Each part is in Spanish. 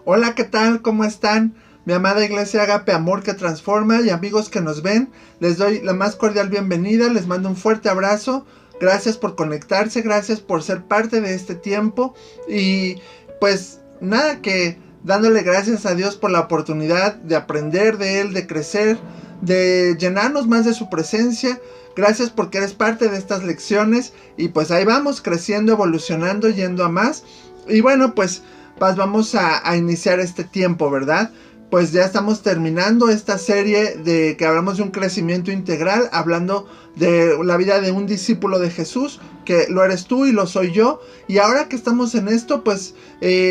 Hola, ¿qué tal? ¿Cómo están? Mi amada Iglesia Agape Amor que Transforma y amigos que nos ven, les doy la más cordial bienvenida, les mando un fuerte abrazo. Gracias por conectarse, gracias por ser parte de este tiempo y pues nada, que dándole gracias a Dios por la oportunidad de aprender de Él, de crecer, de llenarnos más de su presencia. Gracias porque eres parte de estas lecciones y pues ahí vamos creciendo, evolucionando, yendo a más. Y bueno, pues vamos a iniciar este tiempo, ¿verdad? Pues ya estamos terminando esta serie de que hablamos de un crecimiento integral, hablando de la vida de un discípulo de Jesús, que lo eres tú y lo soy yo. Y ahora que estamos en esto, pues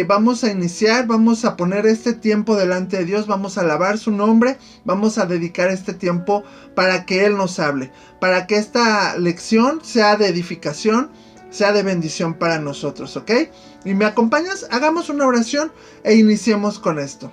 vamos a iniciar, vamos a poner este tiempo delante de Dios, vamos a alabar su nombre, vamos a dedicar este tiempo para que Él nos hable, para que esta lección sea de edificación, sea de bendición para nosotros, ¿ok? Y me acompañas, hagamos una oración e iniciemos con esto.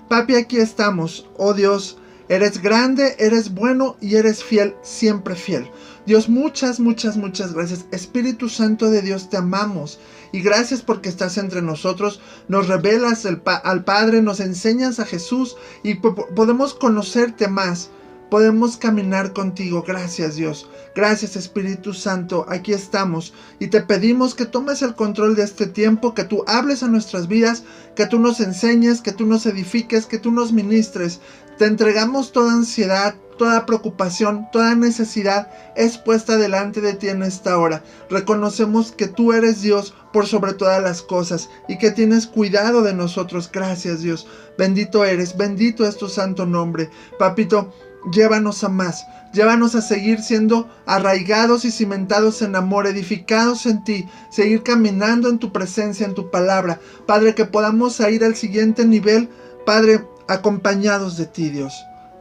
Papi, aquí estamos, oh Dios, eres grande, eres bueno y eres fiel, siempre fiel. Dios, muchas gracias. Espíritu Santo de Dios, te amamos. Y gracias porque estás entre nosotros, nos revelas al Padre, nos enseñas a Jesús y podemos conocerte más. Podemos caminar contigo. Gracias, Dios. Gracias, Espíritu Santo. Aquí estamos y te pedimos que tomes el control de este tiempo, que tú hables a nuestras vidas, que tú nos enseñes, que tú nos edifiques, que tú nos ministres. Te entregamos toda ansiedad, toda preocupación, toda necesidad es puesta delante de ti en esta hora. Reconocemos que tú eres Dios por sobre todas las cosas y que tienes cuidado de nosotros. Gracias, Dios. Bendito eres, bendito es tu santo nombre. Papito, llévanos a más, llévanos a seguir siendo arraigados y cimentados en amor, edificados en ti, seguir caminando en tu presencia, en tu palabra. Padre, que podamos ir al siguiente nivel, Padre, acompañados de ti, Dios.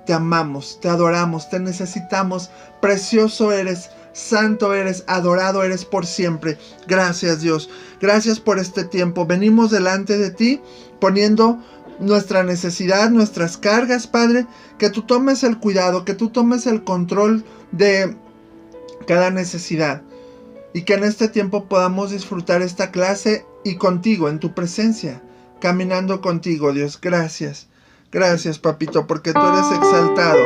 Te amamos, te adoramos, te necesitamos. Precioso eres, santo eres, adorado eres por siempre. Gracias, Dios. Gracias por este tiempo. Venimos delante de ti poniendo nuestra necesidad, nuestras cargas, Padre, que tú tomes el cuidado, que tú tomes el control de cada necesidad y que en este tiempo podamos disfrutar esta clase y contigo, en tu presencia, caminando contigo, Dios. Gracias, gracias, Papito, porque tú eres exaltado,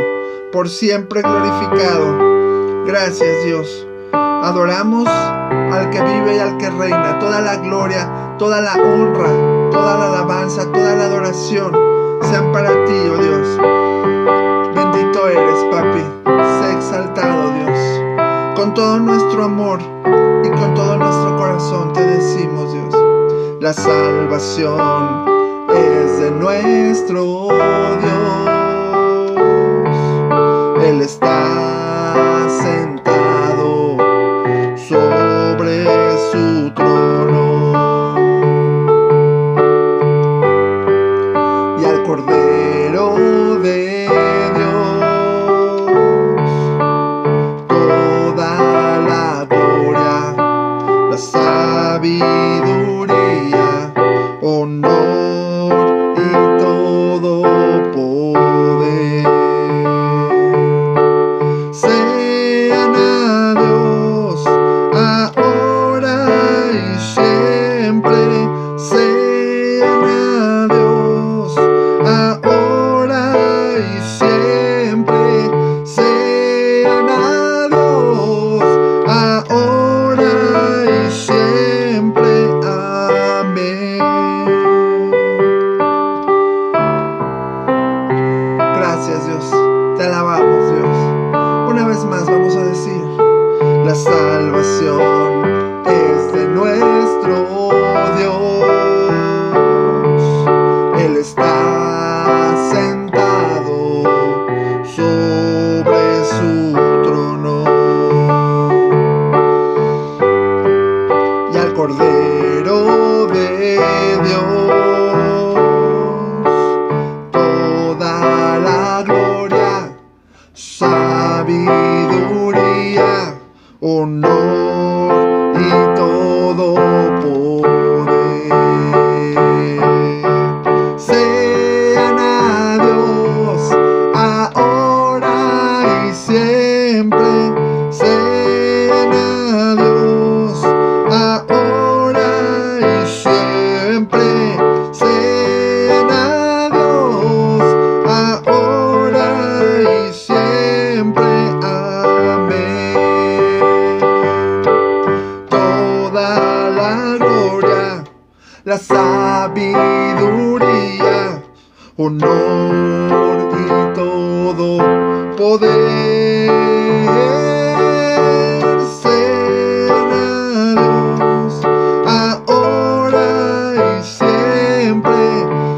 por siempre glorificado. Gracias, Dios. Adoramos al que vive y al que reina. Toda la gloria, toda la honra, toda la alabanza, toda la adoración sean para ti, oh Dios. Bendito eres, Papi. Sé exaltado, Dios. Con todo nuestro amor y con todo nuestro corazón te decimos, Dios, la salvación es de nuestro Dios. Él está sentado sobre su trono y al Cordero de Dios toda la gloria, la sabiduría, honor y todo poder sean a Dios ahora y siempre. Sean a Dios ahora y siempre. Sean a Dios ahora y siempre. Amén. sabiduría, honor y todo poder sean a Dios, ahora y siempre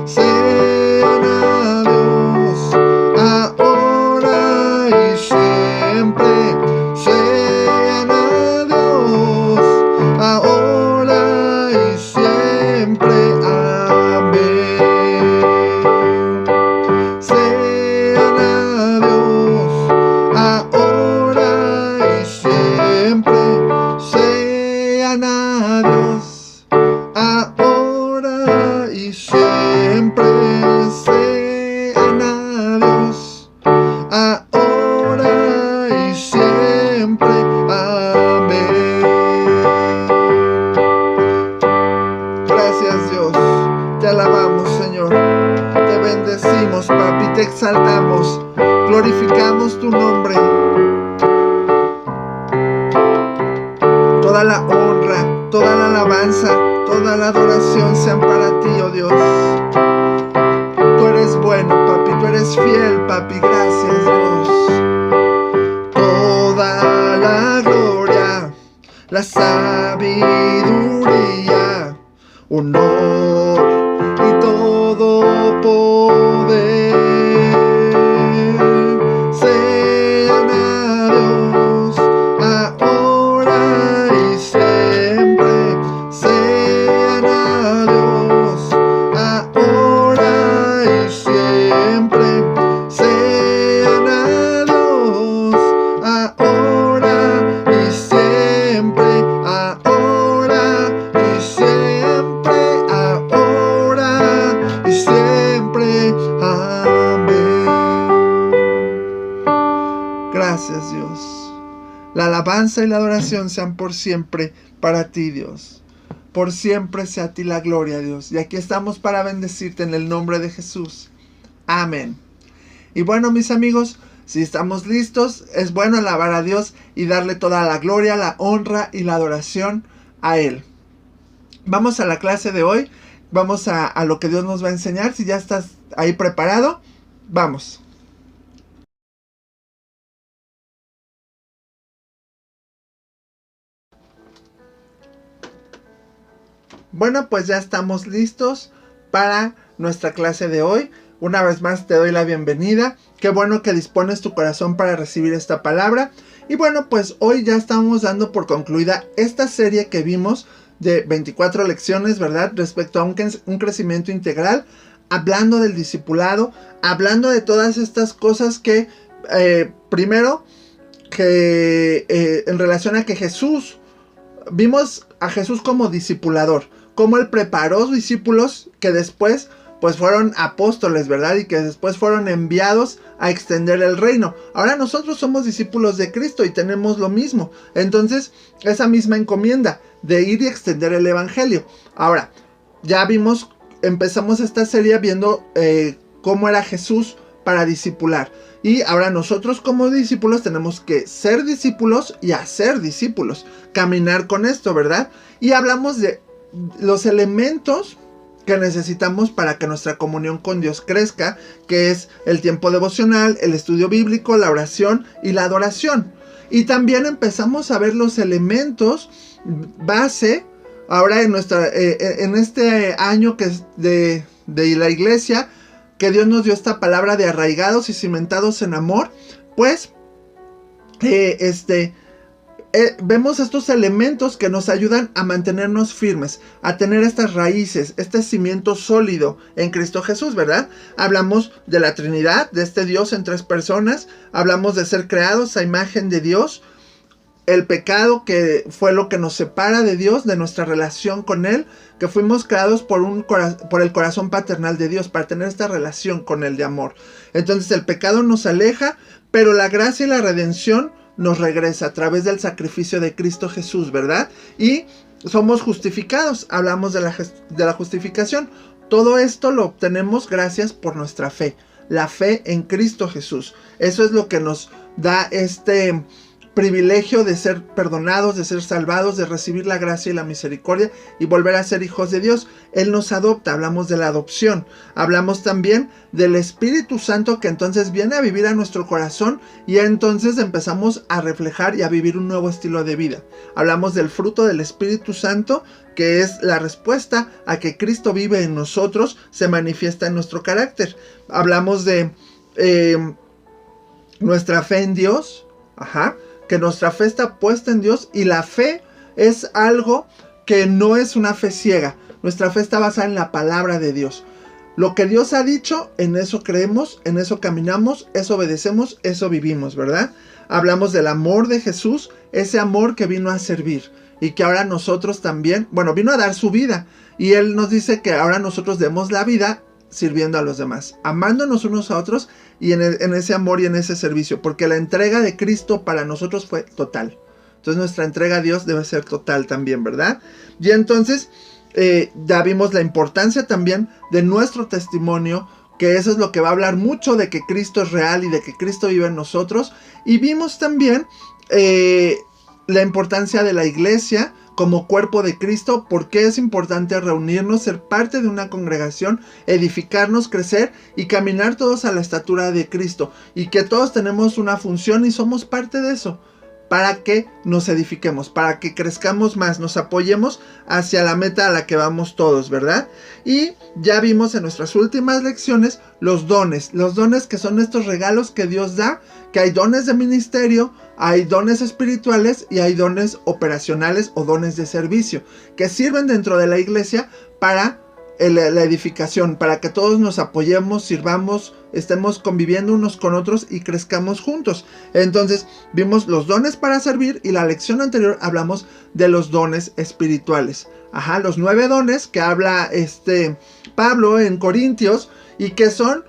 sean a Dios, ahora y siempre sean a Dios, ahora y siempre, amén. Sean a Dios, ahora y siempre sean a Dios, ahora y siempre sean a Dios, ahora y siempre, amén. Gracias, Dios, te alabamos, Señor, te bendecimos, papi, te exaltamos, glorificamos tu nombre. Toda la honra, toda la alabanza, toda la adoración sean para ti, oh Dios. Tú eres bueno, papi, tú eres fiel, papi, gracias, Dios. Toda la gloria, la sabiduría, honor y todo poder sean a Dios, ahora y siempre sean a Dios, ahora y siempre sean a Dios, ahora y siempre, ahora y siempre, ahora y siempre, amén. Gracias, Dios. La alabanza y la adoración sean por siempre para ti, Dios. Por siempre sea a ti la gloria, Dios. Y aquí estamos para bendecirte en el nombre de Jesús. Amén. Y bueno, mis amigos, si estamos listos, es bueno alabar a Dios y darle toda la gloria, la honra y la adoración a Él. Vamos a la clase de hoy. Vamos a lo que Dios nos va a enseñar. Si ya estás ahí preparado, vamos. Bueno, pues ya estamos listos para nuestra clase de hoy. Una vez más te doy la bienvenida. Qué bueno que dispones tu corazón para recibir esta palabra. Y bueno, pues hoy ya estamos dando por concluida esta serie que vimos de 24 lecciones, ¿verdad? Respecto a un crecimiento integral, hablando del discipulado, hablando de todas estas cosas que, primero, que en relación a que Jesús, vimos a Jesús como discipulador, como Él preparó discípulos que después pues fueron apóstoles, ¿verdad? Y que después fueron enviados a extender el reino. Ahora nosotros somos discípulos de Cristo y tenemos lo mismo. Entonces, esa misma encomienda de ir y extender el evangelio. Ahora, ya vimos, empezamos esta serie viendo cómo era Jesús para discipular. Y ahora nosotros como discípulos tenemos que ser discípulos y hacer discípulos. Caminar con esto, ¿verdad? Y hablamos de los elementos que necesitamos para que nuestra comunión con Dios crezca, que es el tiempo devocional, el estudio bíblico, la oración y la adoración. Y también empezamos a ver los elementos base ahora en este año que es de la iglesia, que Dios nos dio esta palabra de arraigados y cimentados en amor. Pues vemos estos elementos que nos ayudan a mantenernos firmes, a tener estas raíces, este cimiento sólido en Cristo Jesús, ¿verdad? Hablamos de la Trinidad, de este Dios en tres personas, hablamos de ser creados a imagen de Dios, el pecado que fue lo que nos separa de Dios, de nuestra relación con Él, que fuimos creados por el corazón paternal de Dios, para tener esta relación con Él de amor. Entonces el pecado nos aleja, pero la gracia y la redención nos regresa a través del sacrificio de Cristo Jesús, ¿verdad? Y somos justificados, hablamos de la justificación. Todo esto lo obtenemos gracias por nuestra fe, la fe en Cristo Jesús. Eso es lo que nos da privilegio de ser perdonados, de ser salvados, de recibir la gracia y la misericordia y volver a ser hijos de Dios. Él nos adopta, hablamos de la adopción. Hablamos también del Espíritu Santo que entonces viene a vivir a nuestro corazón y entonces empezamos a reflejar y a vivir un nuevo estilo de vida. Hablamos del fruto del Espíritu Santo, que es la respuesta a que Cristo vive en nosotros, se manifiesta en nuestro carácter. Hablamos de nuestra fe en Dios, que nuestra fe está puesta en Dios, y la fe es algo que no es una fe ciega. Nuestra fe está basada en la palabra de Dios. Lo que Dios ha dicho, en eso creemos, en eso caminamos, eso obedecemos, eso vivimos, ¿verdad? Hablamos del amor de Jesús, ese amor que vino a servir y que ahora nosotros también, vino a dar su vida, y Él nos dice que ahora nosotros demos la vida sirviendo a los demás, amándonos unos a otros y en ese amor y en ese servicio, porque la entrega de Cristo para nosotros fue total. Entonces nuestra entrega a Dios debe ser total también, ¿verdad? Y entonces ya vimos la importancia también de nuestro testimonio, que eso es lo que va a hablar mucho de que Cristo es real y de que Cristo vive en nosotros. Y vimos también la importancia de la iglesia como cuerpo de Cristo, porque es importante reunirnos, ser parte de una congregación, edificarnos, crecer y caminar todos a la estatura de Cristo, y que todos tenemos una función y somos parte de eso, para que nos edifiquemos, para que crezcamos más, nos apoyemos hacia la meta a la que vamos todos, ¿verdad? Y ya vimos en nuestras últimas lecciones los dones que son estos regalos que Dios da, que hay dones de ministerio, hay dones espirituales y hay dones operacionales o dones de servicio, que sirven dentro de la iglesia para la edificación, para que todos nos apoyemos, sirvamos, estemos conviviendo unos con otros y crezcamos juntos. Entonces vimos los dones para servir, y la lección anterior hablamos de los dones espirituales. Los 9 dones que habla Pablo en Corintios, y que son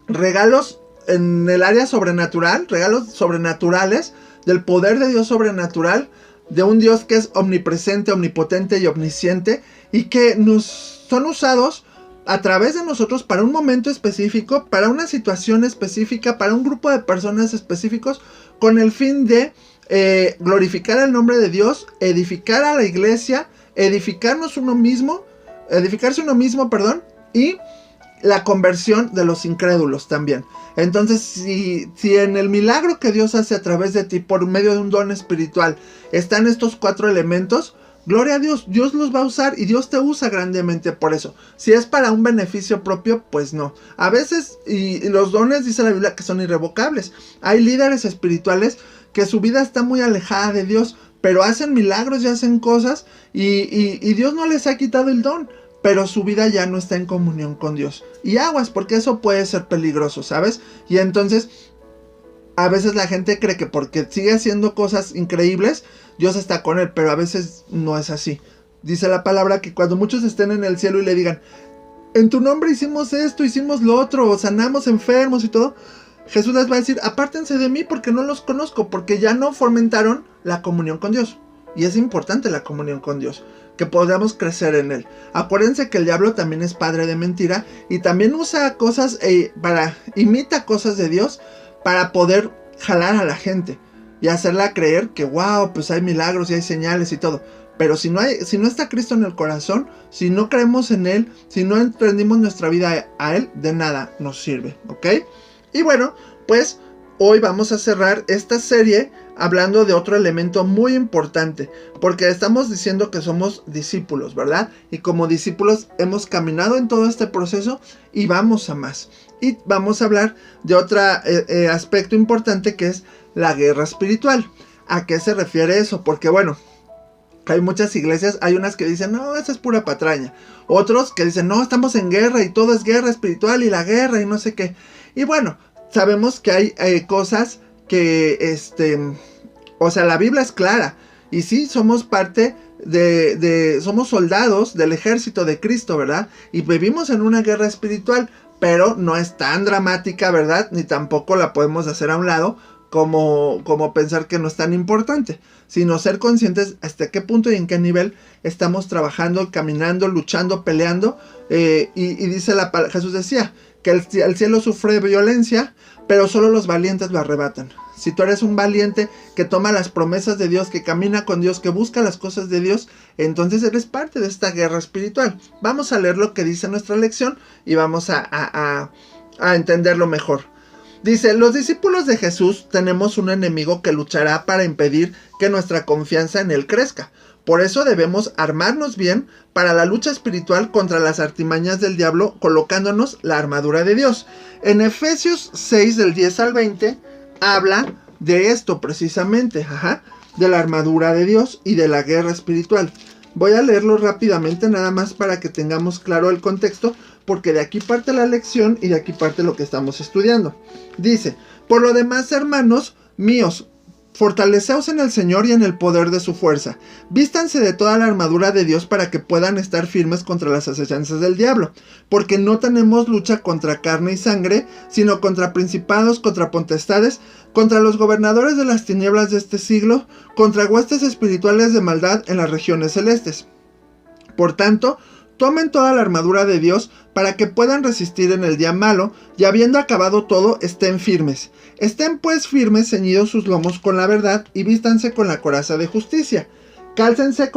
regalos en el área sobrenatural, regalos sobrenaturales del poder de Dios sobrenatural, de un Dios que es omnipresente, omnipotente y omnisciente, y que son usados a través de nosotros para un momento específico, para una situación específica, para un grupo de personas específicos, con el fin de glorificar el nombre de Dios, edificar a la iglesia, edificarse uno mismo, y la conversión de los incrédulos también. Entonces, si en el milagro que Dios hace a través de ti por medio de un don espiritual están estos 4 elementos, gloria a Dios, Dios los va a usar y Dios te usa grandemente por eso. Si es para un beneficio propio, pues no. A veces, y los dones dice la Biblia que son irrevocables. Hay líderes espirituales que su vida está muy alejada de Dios, pero hacen milagros y hacen cosas y Dios no les ha quitado el don, pero su vida ya no está en comunión con Dios. Y aguas, porque eso puede ser peligroso, ¿sabes? Y entonces, a veces la gente cree que porque sigue haciendo cosas increíbles, Dios está con él, pero a veces no es así. Dice la palabra que cuando muchos estén en el cielo y le digan, en tu nombre hicimos esto, hicimos lo otro, o sanamos enfermos y todo, Jesús les va a decir, apártense de mí porque no los conozco, porque ya no fomentaron la comunión con Dios. Y es importante la comunión con Dios, que podamos crecer en Él. Acuérdense que el diablo también es padre de mentira y también usa cosas, imita cosas de Dios para poder jalar a la gente y hacerla creer que wow, pues hay milagros y hay señales y todo. Pero si no está Cristo en el corazón, si no creemos en Él, si no emprendimos nuestra vida a Él, de nada nos sirve, ¿ok? Y bueno, pues hoy vamos a cerrar esta serie hablando de otro elemento muy importante, porque estamos diciendo que somos discípulos, ¿verdad? Y como discípulos hemos caminado en todo este proceso y vamos a más. Y vamos a hablar de otro aspecto importante, que es la guerra espiritual. ¿A qué se refiere eso? Porque bueno, hay muchas iglesias, hay unas que dicen, no, esa es pura patraña. Otros que dicen, no, estamos en guerra y todo es guerra espiritual y la guerra y no sé qué. Y bueno, sabemos que hay cosas que, o sea, la Biblia es clara. Y sí, somos parte somos soldados del ejército de Cristo, ¿verdad? Y vivimos en una guerra espiritual, pero no es tan dramática, ¿verdad? Ni tampoco la podemos hacer a un lado como pensar que no es tan importante, sino ser conscientes hasta qué punto y en qué nivel estamos trabajando, caminando, luchando, peleando. Y dice Jesús decía que el cielo sufre violencia, pero solo los valientes lo arrebatan. si tú eres un valiente que toma las promesas de Dios, que camina con Dios, que busca las cosas de Dios, entonces eres parte de esta guerra espiritual. Vamos a leer lo que dice nuestra lección y vamos a entenderlo mejor. Dice, los discípulos de Jesús tenemos un enemigo que luchará para impedir que nuestra confianza en él crezca. Por eso debemos armarnos bien para la lucha espiritual contra las artimañas del diablo, colocándonos la armadura de Dios. En Efesios 6 del 10 al 20 habla de esto precisamente, de la armadura de Dios y de la guerra espiritual. Voy a leerlo rápidamente nada más para que tengamos claro el contexto, porque de aquí parte la lección y de aquí parte lo que estamos estudiando. Dice, por lo demás, hermanos míos, fortaleceos en el Señor y en el poder de su fuerza. Vístanse de toda la armadura de Dios para que puedan estar firmes contra las acechanzas del diablo. Porque no tenemos lucha contra carne y sangre, sino contra principados, contra potestades, contra los gobernadores de las tinieblas de este siglo, contra huestes espirituales de maldad en las regiones celestes. Por tanto, tomen toda la armadura de Dios para que puedan resistir en el día malo, y habiendo acabado todo, estén firmes. Estén pues firmes, ceñidos sus lomos con la verdad, y vístanse con la coraza de justicia. Cálcense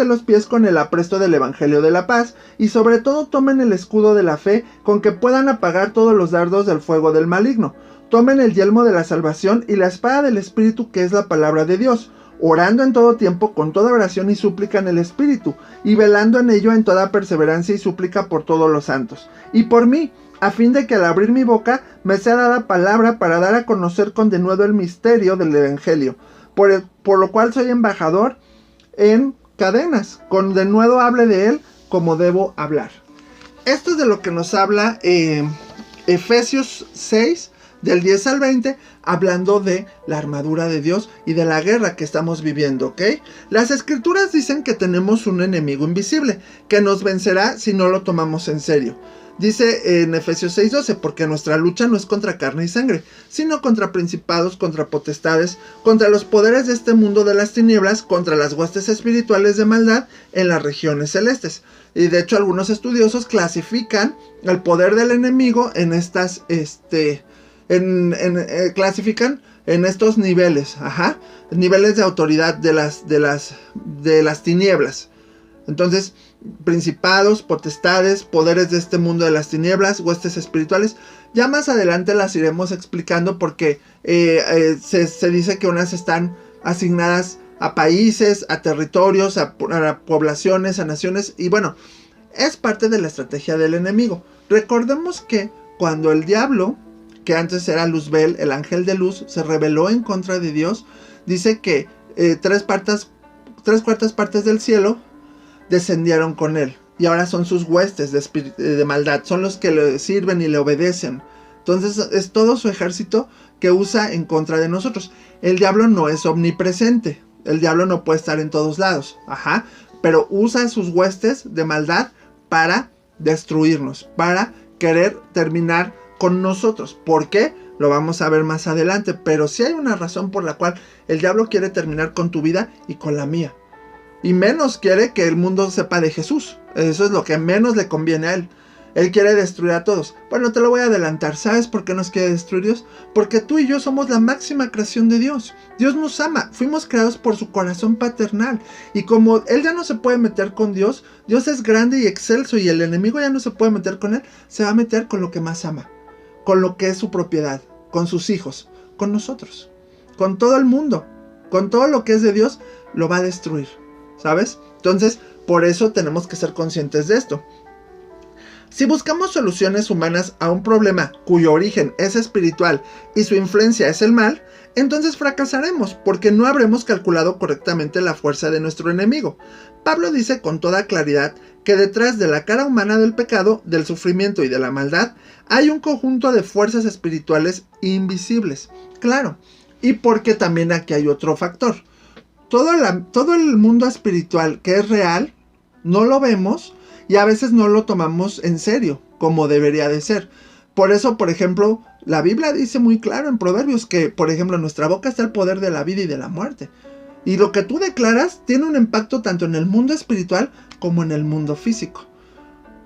los pies con el apresto del evangelio de la paz, y sobre todo tomen el escudo de la fe, con que puedan apagar todos los dardos del fuego del maligno. Tomen el yelmo de la salvación y la espada del Espíritu, que es la palabra de Dios, orando en todo tiempo con toda oración y súplica en el Espíritu, y velando en ello en toda perseverancia y súplica por todos los santos, y por mí, a fin de que al abrir mi boca me sea dada palabra para dar a conocer con denuedo el misterio del Evangelio, por lo cual soy embajador en cadenas, con denuedo hable de él como debo hablar. Esto es de lo que nos habla Efesios 6, del 10 al 20, hablando de la armadura de Dios y de la guerra que estamos viviendo, ¿ok? Las escrituras dicen que tenemos un enemigo invisible, que nos vencerá si no lo tomamos en serio. Dice en Efesios 6:12, porque nuestra lucha no es contra carne y sangre, sino contra principados, contra potestades, contra los poderes de este mundo de las tinieblas, contra las huestes espirituales de maldad en las regiones celestes. Y de hecho algunos estudiosos clasifican el poder del enemigo en estas, clasifican en estos niveles, niveles de autoridad de las tinieblas. Entonces, principados, potestades, poderes de este mundo de las tinieblas, huestes espirituales. Ya más adelante las iremos explicando porque se dice que unas están asignadas a países, a territorios, a poblaciones, a naciones. Y bueno, es parte de la estrategia del enemigo. Recordemos que cuando el diablo, que antes era Luzbel, el ángel de luz, se rebeló en contra de Dios, dice que tres cuartas partes del cielo descendieron con él, y ahora son sus huestes de maldad, son los que le sirven y le obedecen. Entonces es todo su ejército que usa en contra de nosotros. El diablo no es omnipresente, el diablo no puede estar en todos lados, pero usa sus huestes de maldad para destruirnos, para querer terminar con nosotros. ¿Por qué? Lo vamos a ver más adelante, pero sí hay una razón por la cual el diablo quiere terminar con tu vida y con la mía. Y menos quiere que el mundo sepa de Jesús. Eso es lo que menos le conviene a él. Él quiere destruir a todos. Bueno, te lo voy a adelantar. ¿Sabes por qué nos quiere destruir Dios? Porque tú y yo somos la máxima creación de Dios. Dios nos ama. Fuimos creados por su corazón paternal. Y como Él ya no se puede meter con Dios, Dios es grande y excelso y el enemigo ya no se puede meter con Él, se va a meter con lo que más ama. Con lo que es su propiedad. Con sus hijos. Con nosotros. Con todo el mundo. Con todo lo que es de Dios, lo va a destruir. ¿Sabes? Entonces, por eso tenemos que ser conscientes de esto. Si buscamos soluciones humanas a un problema cuyo origen es espiritual y su influencia es el mal, entonces fracasaremos porque no habremos calculado correctamente la fuerza de nuestro enemigo. Pablo dice con toda claridad que detrás de la cara humana del pecado, del sufrimiento y de la maldad, hay un conjunto de fuerzas espirituales invisibles. Claro, y porque también aquí hay otro factor. Todo el mundo espiritual que es real, no lo vemos y a veces no lo tomamos en serio, como debería de ser. Por eso, por ejemplo, la Biblia dice muy claro en Proverbios que, por ejemplo, en nuestra boca está el poder de la vida y de la muerte. Y lo que tú declaras tiene un impacto tanto en el mundo espiritual como en el mundo físico.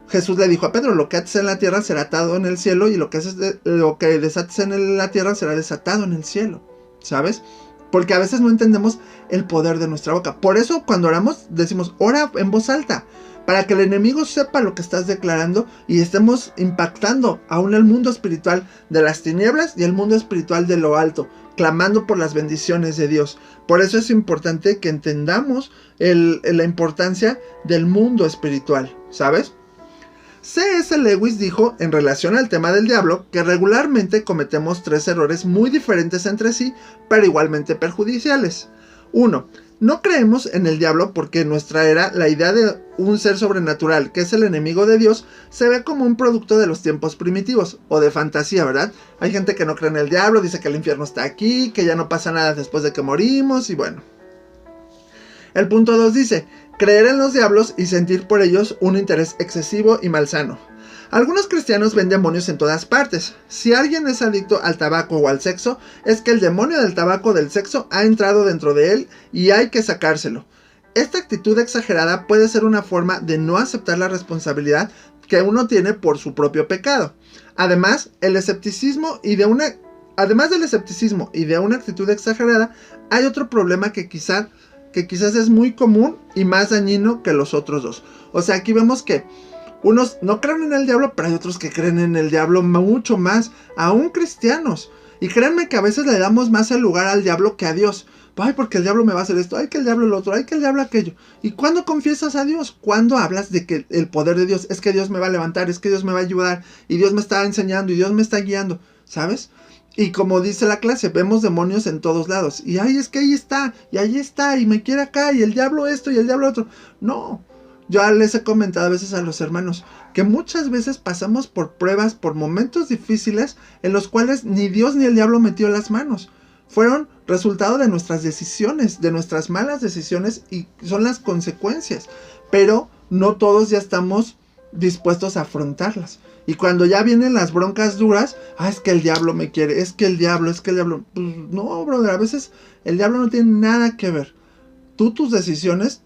Jesús le dijo a Pedro, lo que ates en la tierra será atado en el cielo, y lo que desates en la tierra será desatado en el cielo, ¿sabes? Porque a veces no entendemos el poder de nuestra boca. Por eso cuando oramos decimos, ora en voz alta, para que el enemigo sepa lo que estás declarando y estemos impactando aún el mundo espiritual de las tinieblas y el mundo espiritual de lo alto, clamando por las bendiciones de Dios. Por eso es importante que entendamos la importancia del mundo espiritual, ¿sabes? C.S. Lewis dijo en relación al tema del diablo que regularmente cometemos 3 errores muy diferentes entre sí, pero igualmente perjudiciales. 1. No creemos en el diablo porque en nuestra era la idea de un ser sobrenatural, que es el enemigo de Dios, se ve como un producto de los tiempos primitivos, o de fantasía, ¿verdad? Hay gente que no cree en el diablo, dice que el infierno está aquí, que ya no pasa nada después de que morimos, y bueno. El punto 2 dice, creer en los diablos y sentir por ellos un interés excesivo y malsano. Algunos cristianos ven demonios en todas partes. Si alguien es adicto al tabaco o al sexo, es que el demonio del tabaco o del sexo ha entrado dentro de él y hay que sacárselo. Esta actitud exagerada puede ser una forma de no aceptar la responsabilidad que uno tiene por su propio pecado. Además del escepticismo y de una actitud exagerada, hay otro problema que quizás es muy común y más dañino que los otros dos. O sea, aquí vemos que unos no creen en el diablo, pero hay otros que creen en el diablo mucho más, aún cristianos. Y créanme que a veces le damos más el lugar al diablo que a Dios. Ay, porque el diablo me va a hacer esto, ay, que el diablo lo otro, ay, que el diablo aquello. ¿Y cuándo confiesas a Dios? ¿Cuándo hablas de que el poder de Dios es que Dios me va a levantar, es que Dios me va a ayudar, y Dios me está enseñando, y Dios me está guiando, ¿sabes? Y como dice la clase, vemos demonios en todos lados. Y ay, es que ahí está, y me quiere acá, y el diablo esto, y el diablo otro. No, yo les he comentado a veces a los hermanos que muchas veces pasamos por pruebas, por momentos difíciles en los cuales ni Dios ni el diablo metió las manos. Fueron resultado de nuestras decisiones, de nuestras malas decisiones, y son las consecuencias. Pero no todos ya estamos dispuestos a afrontarlas. Y cuando ya vienen las broncas duras, es que el diablo me quiere, es que el diablo. Pues no, brother, a veces el diablo no tiene nada que ver. Tus decisiones,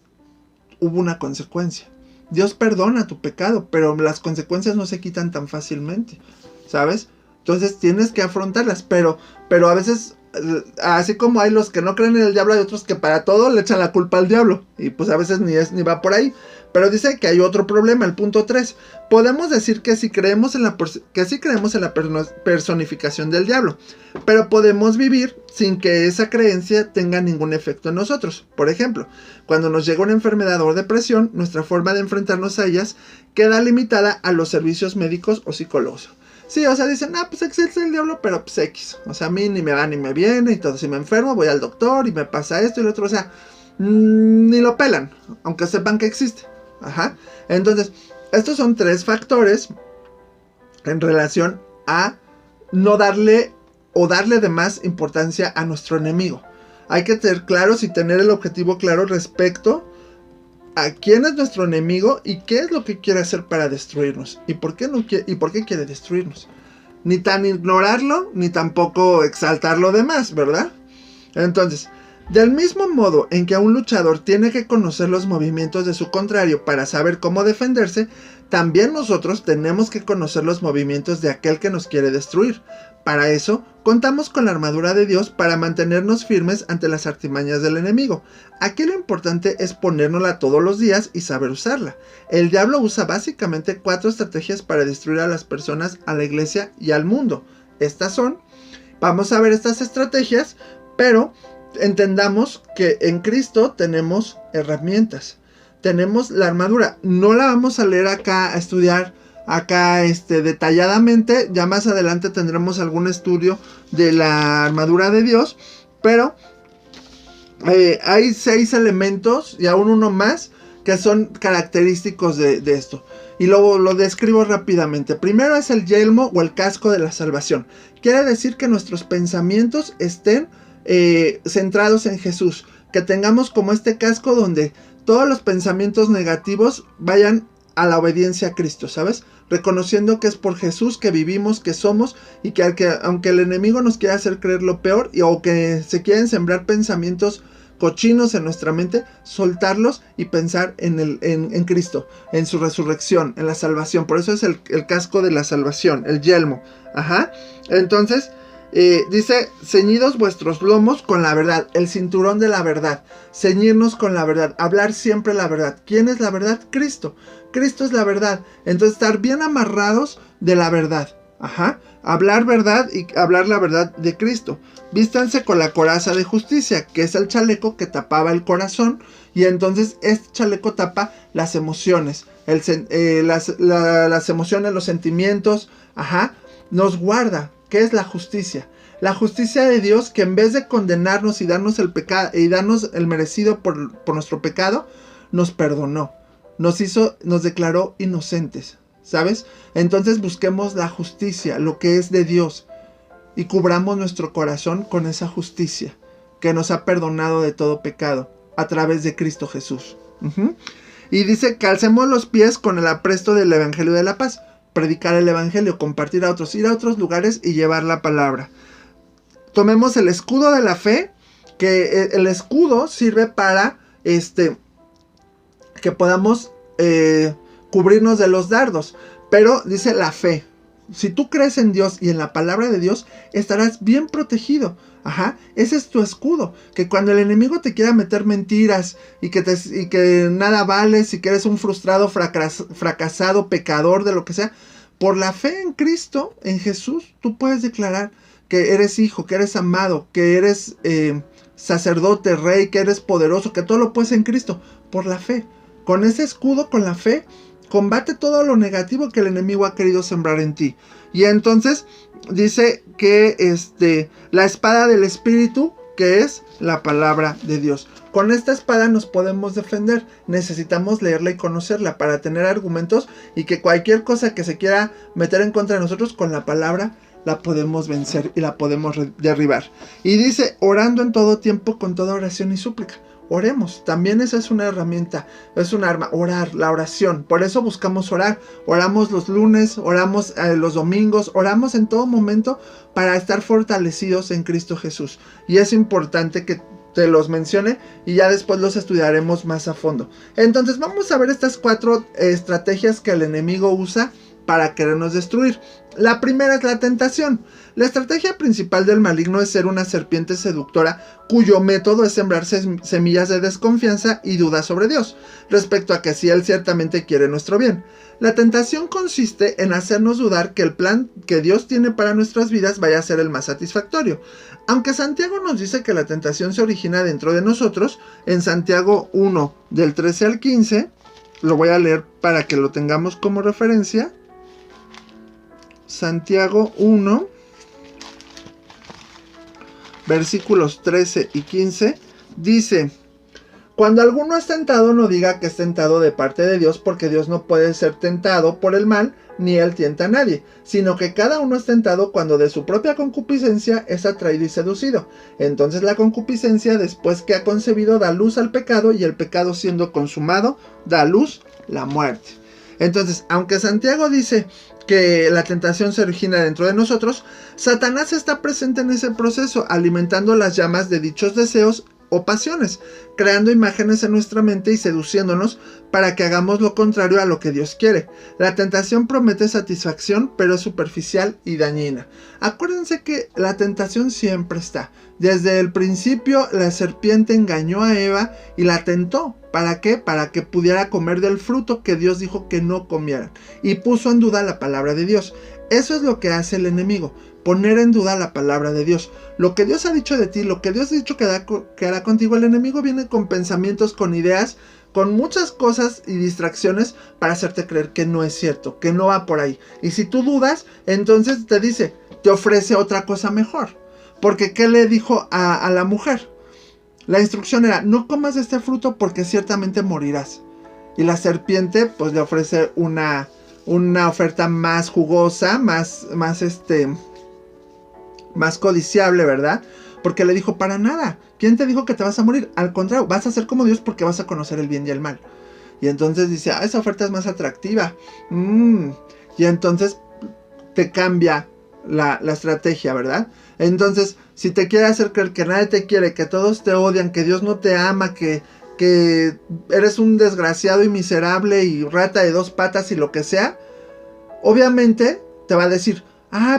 hubo una consecuencia. Dios perdona tu pecado, pero las consecuencias no se quitan tan fácilmente, ¿sabes? Entonces tienes que afrontarlas, pero a veces, así como hay los que no creen en el diablo, hay otros que para todo le echan la culpa al diablo, y pues a veces ni va por ahí. Pero dice que hay otro problema, el punto 3. Podemos decir que sí creemos en la personificación del diablo, pero podemos vivir sin que esa creencia tenga ningún efecto en nosotros. Por ejemplo, cuando nos llega una enfermedad o depresión, nuestra forma de enfrentarnos a ellas queda limitada a los servicios médicos o psicólogos. Sí, o sea, dicen, pues existe el diablo, pero pues X. O sea, a mí ni me va ni me viene y todo. Si me enfermo, voy al doctor y me pasa esto y lo otro. O sea, ni lo pelan, aunque sepan que existe. Ajá. Entonces, estos son 3 factores en relación a no darle o darle de más importancia a nuestro enemigo. Hay que ser claros y tener el objetivo claro respecto a quién es nuestro enemigo y qué es lo que quiere hacer para destruirnos y por qué quiere destruirnos. Ni tan ignorarlo, ni tampoco exaltarlo de más, ¿verdad? Entonces, del mismo modo en que un luchador tiene que conocer los movimientos de su contrario para saber cómo defenderse, también nosotros tenemos que conocer los movimientos de aquel que nos quiere destruir. Para eso, contamos con la armadura de Dios para mantenernos firmes ante las artimañas del enemigo. Aquí lo importante es ponérnosla todos los días y saber usarla. El diablo usa básicamente 4 estrategias para destruir a las personas, a la iglesia y al mundo. Vamos a ver estas estrategias, pero entendamos que en Cristo tenemos herramientas. Tenemos la armadura. No la vamos a leer acá, a estudiar acá detalladamente. Ya más adelante tendremos algún estudio de la armadura de Dios. Pero hay 6 elementos y aún uno más que son característicos de esto. Y luego lo describo rápidamente. Primero es el yelmo o el casco de la salvación. Quiere decir que nuestros pensamientos estén centrados en Jesús, que tengamos como este casco donde todos los pensamientos negativos vayan a la obediencia a Cristo, ¿sabes? Reconociendo que es por Jesús que vivimos, que somos, y que aunque el enemigo nos quiera hacer creer lo peor o que se quieren sembrar pensamientos cochinos en nuestra mente, soltarlos y pensar en Cristo, en su resurrección, en la salvación. Por eso es el casco de la salvación, el yelmo. Ajá. Entonces, dice, ceñidos vuestros lomos con la verdad, el cinturón de la verdad, ceñirnos con la verdad, hablar siempre la verdad. ¿Quién es la verdad? Cristo. Cristo es la verdad. Entonces, estar bien amarrados de la verdad. Ajá. Hablar verdad y hablar la verdad de Cristo. Vístanse con la coraza de justicia, que es el chaleco que tapaba el corazón. Y entonces este chaleco tapa las emociones. Las emociones, los sentimientos. Ajá. Nos guarda. ¿Qué es la justicia? La justicia de Dios, que en vez de condenarnos y darnos el pecado y darnos el merecido por nuestro pecado, nos perdonó. Nos declaró inocentes. ¿Sabes? Entonces busquemos la justicia, lo que es de Dios, y cubramos nuestro corazón con esa justicia que nos ha perdonado de todo pecado a través de Cristo Jesús. Y dice, calcemos los pies con el apresto del Evangelio de la paz. Predicar el Evangelio, compartir a otros, ir a otros lugares y llevar la palabra. Tomemos el escudo de la fe, que el escudo sirve para que podamos cubrirnos de los dardos. Pero dice la fe. Si tú crees en Dios y en la palabra de Dios, estarás bien protegido. Ajá, ese es tu escudo. Que cuando el enemigo te quiera meter mentiras y que nada vales y que eres un frustrado, fracasado, pecador, de lo que sea, por la fe en Cristo, en Jesús, tú puedes declarar que eres hijo, que eres amado, que eres sacerdote, rey, que eres poderoso, que todo lo puedes en Cristo, por la fe. Con ese escudo, con la fe, combate todo lo negativo que el enemigo ha querido sembrar en ti. Y entonces dice que la espada del Espíritu, que es la palabra de Dios. Con esta espada nos podemos defender. Necesitamos leerla y conocerla para tener argumentos y que cualquier cosa que se quiera meter en contra de nosotros, con la palabra la podemos vencer y la podemos derribar. Y dice, orando en todo tiempo con toda oración y súplica. Oremos, también esa es una herramienta, es un arma, orar, la oración. Por eso buscamos orar, oramos los lunes, oramos los domingos, oramos en todo momento para estar fortalecidos en Cristo Jesús. Y es importante que te los mencione y ya después los estudiaremos más a fondo. Entonces vamos a ver estas 4 estrategias que el enemigo usa para querernos destruir. La primera es la tentación. La estrategia principal del maligno es ser una serpiente seductora cuyo método es sembrar semillas de desconfianza y dudas sobre Dios, respecto a que si Él ciertamente quiere nuestro bien. La tentación consiste en hacernos dudar que el plan que Dios tiene para nuestras vidas vaya a ser el más satisfactorio. Aunque Santiago nos dice que la tentación se origina dentro de nosotros, en Santiago 1, del 13 al 15, lo voy a leer para que lo tengamos como referencia. Santiago 1, versículos 13 y 15, dice: cuando alguno es tentado, no diga que es tentado de parte de Dios, porque Dios no puede ser tentado por el mal, ni Él tienta a nadie, sino que cada uno es tentado cuando de su propia concupiscencia es atraído y seducido. Entonces la concupiscencia, después que ha concebido, da luz al pecado, y el pecado, siendo consumado, da a luz la muerte. Entonces, aunque Santiago dice que la tentación se origina dentro de nosotros, Satanás está presente en ese proceso, alimentando las llamas de dichos deseos o pasiones, creando imágenes en nuestra mente y seduciéndonos para que hagamos lo contrario a lo que Dios quiere. La tentación promete satisfacción, pero es superficial y dañina. Acuérdense que la tentación siempre está. Desde el principio la serpiente engañó a Eva y la tentó. ¿Para qué? Para que pudiera comer del fruto que Dios dijo que no comieran, y puso en duda la palabra de Dios. Eso es lo que hace el enemigo, poner en duda la palabra de Dios. Lo que Dios ha dicho de ti, lo que Dios ha dicho que hará contigo, el enemigo viene con pensamientos, con ideas, con muchas cosas y distracciones para hacerte creer que no es cierto, que no va por ahí. Y si tú dudas, entonces te ofrece otra cosa mejor. Porque ¿qué le dijo a la mujer? La instrucción era: no comas de este fruto porque ciertamente morirás. Y la serpiente pues le ofrece una oferta más jugosa, más codiciable, ¿verdad? Porque le dijo: para nada, ¿quién te dijo que te vas a morir? Al contrario, vas a ser como Dios porque vas a conocer el bien y el mal. Y entonces dice: esa oferta es más atractiva. Y entonces te cambia la estrategia, ¿verdad? Entonces si te quiere hacer creer que nadie te quiere, que todos te odian, que Dios no te ama, que eres un desgraciado y miserable y rata de 2 patas y lo que sea, obviamente te va a decir,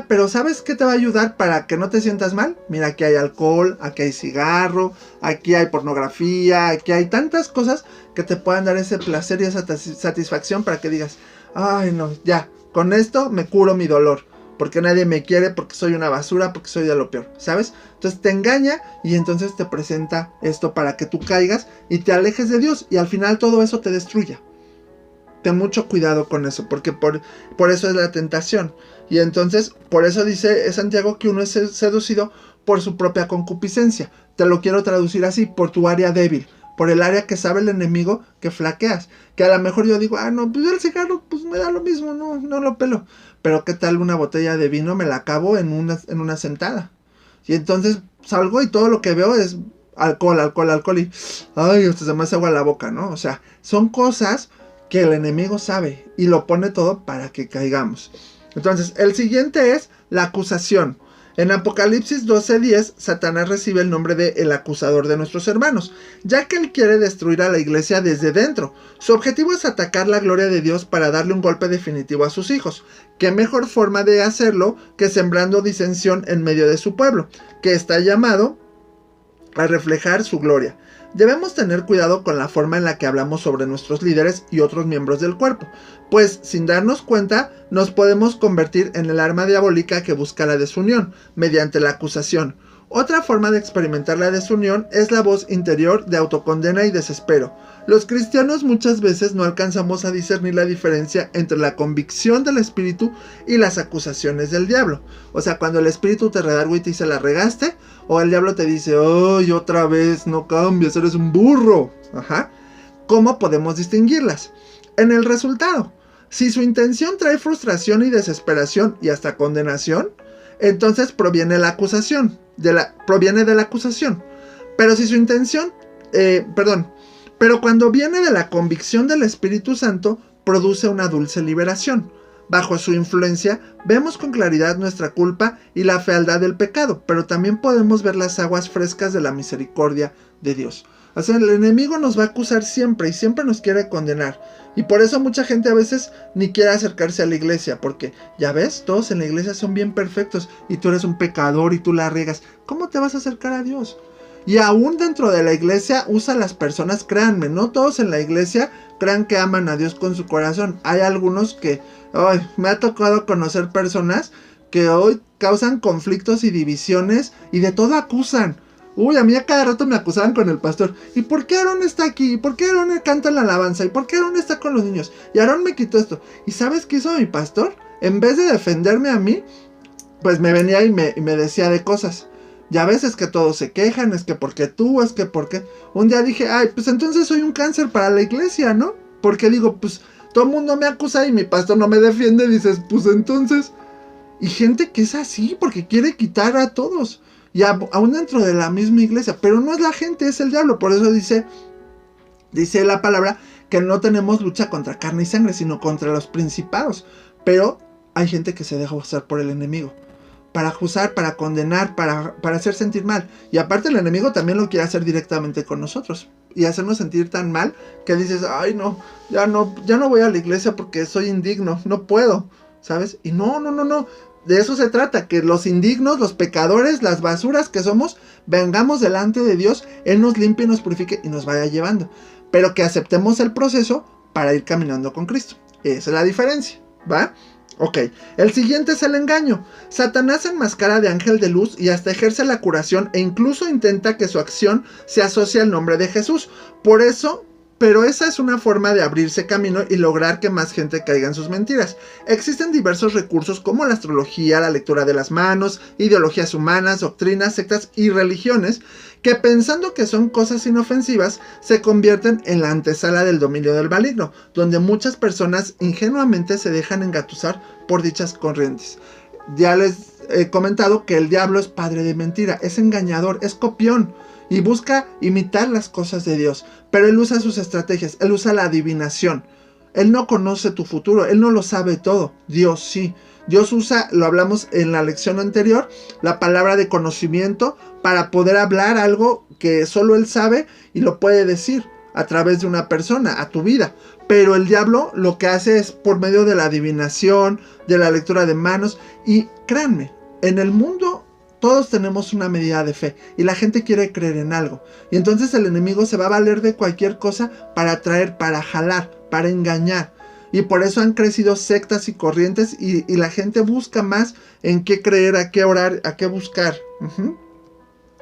pero ¿sabes qué te va a ayudar para que no te sientas mal? Mira, aquí hay alcohol, aquí hay cigarro, aquí hay pornografía, aquí hay tantas cosas que te puedan dar ese placer y esa satisfacción para que digas, ay no, ya, con esto me curo mi dolor, porque nadie me quiere, porque soy una basura, porque soy de lo peor, ¿sabes? Entonces te engaña y entonces te presenta esto para que tú caigas y te alejes de Dios y al final todo eso te destruya. Ten mucho cuidado con eso, porque por eso es la tentación. Y entonces, por eso dice Santiago que uno es seducido por su propia concupiscencia. Te lo quiero traducir así, por tu área débil, por el área que sabe el enemigo que flaqueas. Que a lo mejor yo digo, no, pues el cigarro pues me da lo mismo, no lo pelo. Pero qué tal una botella de vino, me la acabo en una sentada. Y entonces salgo y todo lo que veo es alcohol y ay, hasta se me hace agua la boca, ¿no? O sea, son cosas que el enemigo sabe y lo pone todo para que caigamos. Entonces, el siguiente es la acusación. En Apocalipsis 12:10, Satanás recibe el nombre de el acusador de nuestros hermanos, ya que él quiere destruir a la iglesia desde dentro. Su objetivo es atacar la gloria de Dios para darle un golpe definitivo a sus hijos. ¿Qué mejor forma de hacerlo que sembrando disensión en medio de su pueblo, que está llamado a reflejar su gloria? Debemos tener cuidado con la forma en la que hablamos sobre nuestros líderes y otros miembros del cuerpo, pues sin darnos cuenta nos podemos convertir en el arma diabólica que busca la desunión, mediante la acusación. Otra forma de experimentar la desunión es la voz interior de autocondena y desespero. Los cristianos muchas veces no alcanzamos a discernir la diferencia entre la convicción del espíritu y las acusaciones del diablo. O sea, cuando el espíritu te redargua y te dice la regaste, o el diablo te dice, ¡ay, otra vez, no cambias, eres un burro! ¿Cómo podemos distinguirlas? En el resultado. Si su intención trae frustración y desesperación y hasta condenación, entonces proviene de la acusación. Pero si su intención, pero cuando viene de la convicción del Espíritu Santo, produce una dulce liberación. Bajo su influencia, vemos con claridad nuestra culpa y la fealdad del pecado, pero también podemos ver las aguas frescas de la misericordia de Dios. O sea, el enemigo nos va a acusar siempre y siempre nos quiere condenar. Y por eso mucha gente a veces ni quiere acercarse a la iglesia, porque ya ves, todos en la iglesia son bien perfectos y tú eres un pecador y tú la riegas. ¿Cómo te vas a acercar a Dios? Y aún dentro de la iglesia usa las personas, créanme, no todos en la iglesia crean que aman a Dios con su corazón. Hay algunos que, me ha tocado conocer personas que hoy causan conflictos y divisiones y de todo acusan. A mí a cada rato me acusaban con el pastor. ¿Y por qué Aarón está aquí? ¿Y por qué Aarón canta en la alabanza? ¿Y por qué Aarón está con los niños? Y Aarón me quitó esto. ¿Y sabes qué hizo mi pastor? En vez de defenderme a mí, pues me venía y me decía de cosas. Ya ves, es que todos se quejan, es que porque tú, es que porque... Un día dije, pues entonces soy un cáncer para la iglesia, ¿no? Porque digo, pues todo el mundo me acusa y mi pastor no me defiende. Dices, pues entonces... Y gente que es así porque quiere quitar a todos. Y aún dentro de la misma iglesia. Pero no es la gente, es el diablo. Por eso dice la palabra que no tenemos lucha contra carne y sangre, sino contra los principados. Pero hay gente que se deja usar por el enemigo. Para acusar, para condenar, para hacer sentir mal. Y aparte el enemigo también lo quiere hacer directamente con nosotros. Y hacernos sentir tan mal que dices, ay no, ya no voy a la iglesia porque soy indigno, no puedo, ¿sabes? Y no. De eso se trata, que los indignos, los pecadores, las basuras que somos, vengamos delante de Dios, Él nos limpie, nos purifique y nos vaya llevando. Pero que aceptemos el proceso para ir caminando con Cristo. Esa es la diferencia, ¿va? Ok, el siguiente es el engaño. Satanás enmascara de ángel de luz y hasta ejerce la curación e incluso intenta que su acción se asocie al nombre de Jesús. Pero esa es una forma de abrirse camino y lograr que más gente caiga en sus mentiras. Existen diversos recursos como la astrología, la lectura de las manos, ideologías humanas, doctrinas, sectas y religiones que pensando que son cosas inofensivas se convierten en la antesala del dominio del maligno, donde muchas personas ingenuamente se dejan engatusar por dichas corrientes. Ya les he comentado que el diablo es padre de mentira, es engañador, es copión. Y busca imitar las cosas de Dios. Pero él usa sus estrategias. Él usa la adivinación. Él no conoce tu futuro, Él no lo sabe todo, Dios sí. Dios usa, lo hablamos en la lección anterior, la palabra de conocimiento para poder hablar algo que solo Él sabe y lo puede decir a través de una persona, a tu vida. Pero el diablo lo que hace es por medio de la adivinación, de la lectura de manos. Y créanme, en el mundo todos tenemos una medida de fe y la gente quiere creer en algo. Y entonces el enemigo se va a valer de cualquier cosa para atraer, para jalar, para engañar. Y por eso han crecido sectas y corrientes y la gente busca más en qué creer, a qué orar, a qué buscar.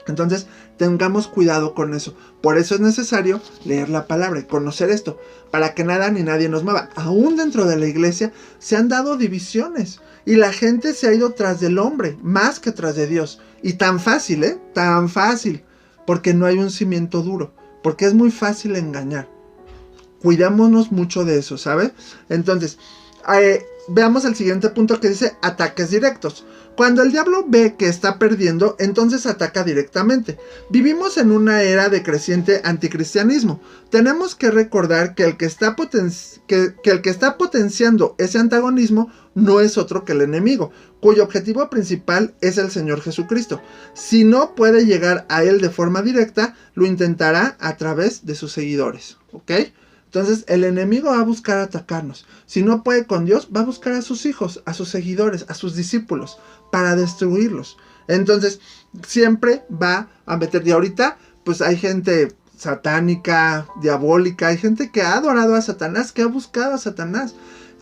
Entonces tengamos cuidado con eso. Por eso es necesario leer la palabra y conocer esto, para que nada ni nadie nos mueva. Aún dentro de la iglesia se han dado divisiones y la gente se ha ido tras del hombre más que tras de Dios. Y tan fácil, tan fácil, porque no hay un cimiento duro, porque es muy fácil engañar. Cuidémonos mucho de eso, ¿sabe? Entonces, veamos el siguiente punto que dice ataques directos. Cuando el diablo ve que está perdiendo, entonces ataca directamente. Vivimos en una era de creciente anticristianismo. Tenemos que recordar que el que está potenciando ese antagonismo no es otro que el enemigo, cuyo objetivo principal es el Señor Jesucristo. Si no puede llegar a él de forma directa, lo intentará a través de sus seguidores, ¿ok? Entonces el enemigo va a buscar atacarnos. Si no puede con Dios, va a buscar a sus hijos, a sus seguidores, a sus discípulos, para destruirlos. Entonces siempre va a meter. Y ahorita pues hay gente satánica, diabólica, hay gente que ha adorado a Satanás, que ha buscado a Satanás.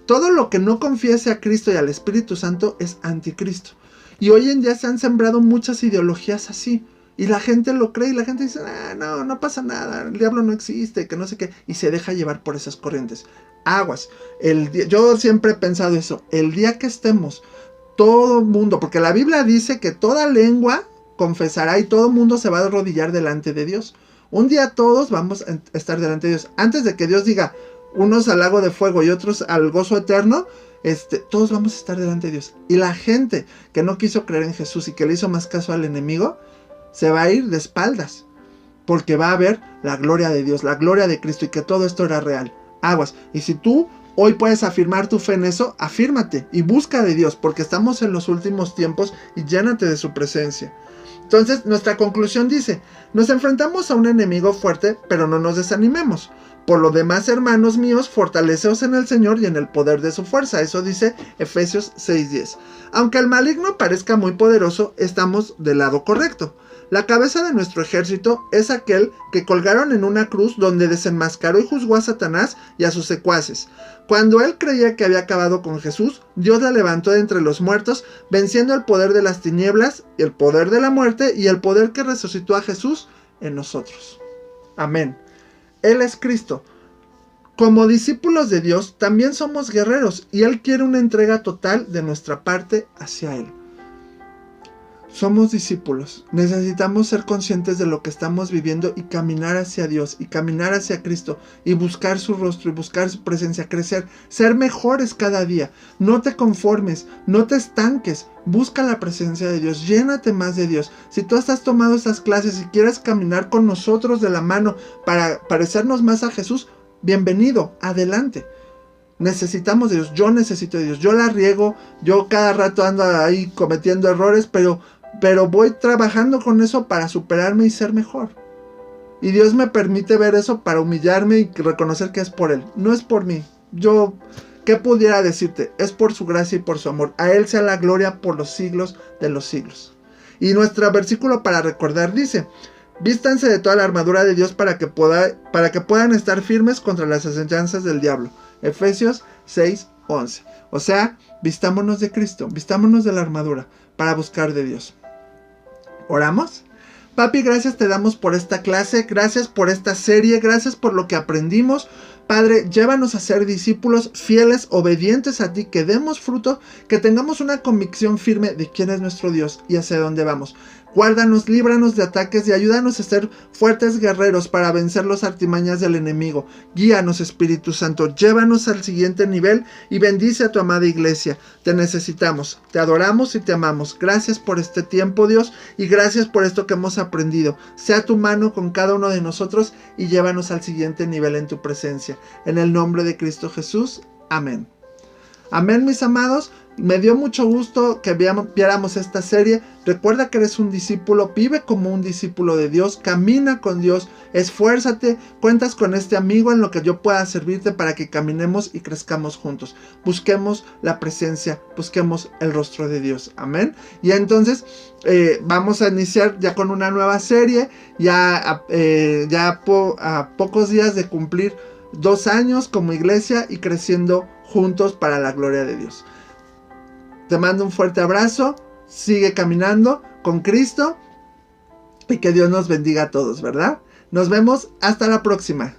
Todo lo que no confiese a Cristo y al Espíritu Santo es anticristo. Y hoy en día se han sembrado muchas ideologías así. Y la gente lo cree y la gente dice, no pasa nada, el diablo no existe, que no sé qué. Y se deja llevar por esas corrientes. Aguas. Yo siempre he pensado eso. El día que estemos, todo mundo, porque la Biblia dice que toda lengua confesará y todo mundo se va a arrodillar delante de Dios. Un día todos vamos a estar delante de Dios. Antes de que Dios diga, unos al lago de fuego y otros al gozo eterno, todos vamos a estar delante de Dios. Y la gente que no quiso creer en Jesús y que le hizo más caso al enemigo, se va a ir de espaldas, porque va a ver la gloria de Dios, la gloria de Cristo y que todo esto era real. Aguas. Y si tú hoy puedes afirmar tu fe en eso, afírmate y busca de Dios, porque estamos en los últimos tiempos y llénate de su presencia. Entonces nuestra conclusión dice, nos enfrentamos a un enemigo fuerte, pero no nos desanimemos. Por lo demás, hermanos míos, fortaleceos en el Señor y en el poder de su fuerza. Eso dice Efesios 6:10. Aunque el maligno parezca muy poderoso, estamos del lado correcto. La cabeza de nuestro ejército es aquel que colgaron en una cruz donde desenmascaró y juzgó a Satanás y a sus secuaces. Cuando él creía que había acabado con Jesús, Dios la levantó de entre los muertos, venciendo el poder de las tinieblas, el poder de la muerte y el poder que resucitó a Jesús en nosotros. Amén. Él es Cristo. Como discípulos de Dios, también somos guerreros y Él quiere una entrega total de nuestra parte hacia Él. Somos discípulos, necesitamos ser conscientes de lo que estamos viviendo y caminar hacia Dios y caminar hacia Cristo y buscar su rostro y buscar su presencia, crecer, ser mejores cada día. No te conformes, no te estanques, busca la presencia de Dios, llénate más de Dios. Si tú has tomado estas clases y quieres caminar con nosotros de la mano para parecernos más a Jesús, bienvenido, adelante. Necesitamos de Dios, yo necesito de Dios, yo la riego, yo cada rato ando ahí cometiendo errores, pero voy trabajando con eso para superarme y ser mejor. Y Dios me permite ver eso para humillarme y reconocer que es por Él, no es por mí. Yo, ¿qué pudiera decirte? Es por su gracia y por su amor. A Él sea la gloria por los siglos de los siglos. Y nuestro versículo para recordar dice, vístanse de toda la armadura de Dios para que puedan estar firmes contra las acechanzas del diablo. Efesios 6:11. O sea, vistámonos de Cristo, vistámonos de la armadura para buscar de Dios. ¿Oramos? Papi, gracias te damos por esta clase, gracias por esta serie, gracias por lo que aprendimos. Padre, llévanos a ser discípulos fieles, obedientes a ti, que demos fruto, que tengamos una convicción firme de quién es nuestro Dios y hacia dónde vamos. Guárdanos, líbranos de ataques y ayúdanos a ser fuertes guerreros para vencer las artimañas del enemigo. Guíanos, Espíritu Santo, llévanos al siguiente nivel y bendice a tu amada iglesia. Te necesitamos, te adoramos y te amamos. Gracias por este tiempo, Dios, y gracias por esto que hemos aprendido. Sea tu mano con cada uno de nosotros y llévanos al siguiente nivel en tu presencia. En el nombre de Cristo Jesús. Amén. Amén, mis amados. Me dio mucho gusto que viéramos esta serie. Recuerda que eres un discípulo, vive como un discípulo de Dios, camina con Dios, esfuérzate, cuentas con este amigo en lo que yo pueda servirte para que caminemos y crezcamos juntos. Busquemos la presencia, busquemos el rostro de Dios. Amén. Y entonces vamos a iniciar ya con una nueva serie, a pocos días de cumplir 2 años como iglesia y creciendo juntos para la gloria de Dios. Te mando un fuerte abrazo, sigue caminando con Cristo y que Dios nos bendiga a todos, ¿verdad? Nos vemos hasta la próxima.